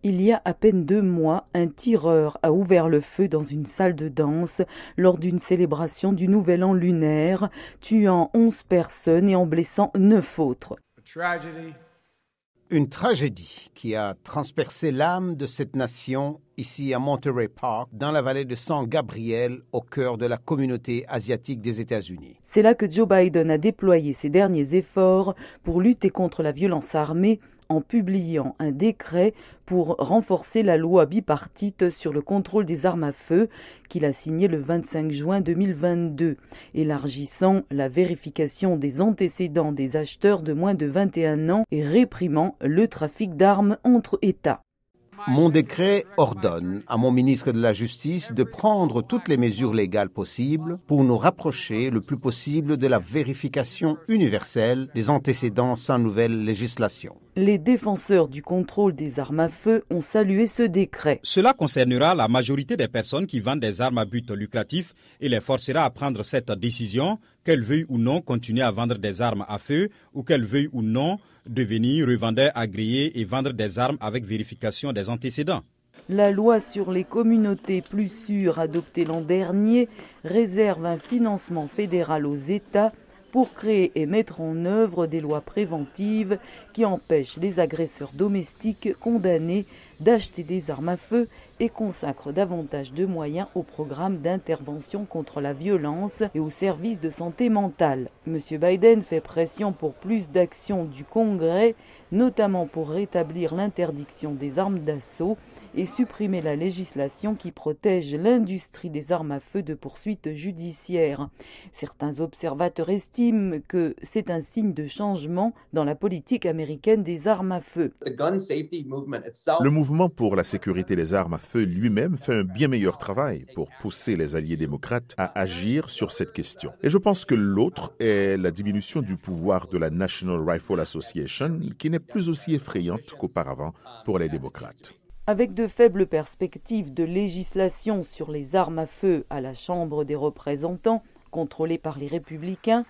Il y a à peine 2 mois, un tireur a ouvert le feu dans une salle de danse lors d'une célébration du Nouvel An lunaire, tuant 11 personnes et en blessant 9 autres. Une tragédie qui a transpercé l'âme de cette nation ici à Monterey Park, dans la vallée de San Gabriel, au cœur de la communauté asiatique des États-Unis. C'est là que Joe Biden a déployé ses derniers efforts pour lutter contre la violence armée en publiant un décret pour renforcer la loi bipartite sur le contrôle des armes à feu qu'il a signé le 25 juin 2022, élargissant la vérification des antécédents des acheteurs de moins de 21 ans et réprimant le trafic d'armes entre États. Mon décret ordonne à mon ministre de la Justice de prendre toutes les mesures légales possibles pour nous rapprocher le plus possible de la vérification universelle des antécédents sans nouvelle législation. Les défenseurs du contrôle des armes à feu ont salué ce décret. Cela concernera la majorité des personnes qui vendent des armes à but lucratif et les forcera à prendre cette décision, qu'elles veuillent ou non continuer à vendre des armes à feu ou qu'elles veuillent ou non devenir revendeurs agréés et vendre des armes avec vérification des antécédents. La loi sur les communautés plus sûres adoptée l'an dernier réserve un financement fédéral aux États pour créer et mettre en œuvre des lois préventives qui empêchent les agresseurs domestiques condamnés d'acheter des armes à feu et consacrent davantage de moyens au programme d'intervention contre la violence et aux services de santé mentale. M. Biden fait pression pour plus d'actions du Congrès, notamment pour rétablir l'interdiction des armes d'assaut et supprimer la législation qui protège l'industrie des armes à feu de poursuites judiciaires. Certains observateurs estiment que c'est un signe de changement dans la politique américaine des armes à feu. Le mouvement pour la sécurité des armes à feu lui-même fait un bien meilleur travail pour pousser les alliés démocrates à agir sur cette question. Et je pense que l'autre est la diminution du pouvoir de la National Rifle Association, qui n'est plus aussi effrayante qu'auparavant pour les démocrates. Avec de faibles perspectives de législation sur les armes à feu à la Chambre des représentants, contrôlée par les républicains,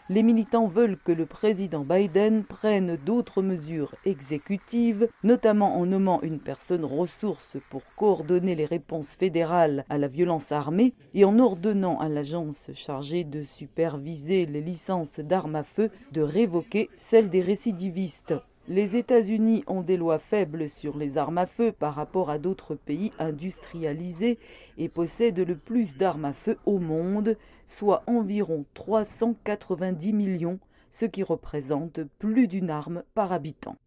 les militants veulent que le président Biden prenne d'autres mesures exécutives, notamment en nommant une personne ressource pour coordonner les réponses fédérales à la violence armée et en ordonnant à l'agence chargée de superviser les licences d'armes à feu de révoquer celles des récidivistes. Les États-Unis ont des lois faibles sur les armes à feu par rapport à d'autres pays industrialisés et possèdent le plus d'armes à feu au monde, soit environ 390 millions, ce qui représente plus d'une arme par habitant.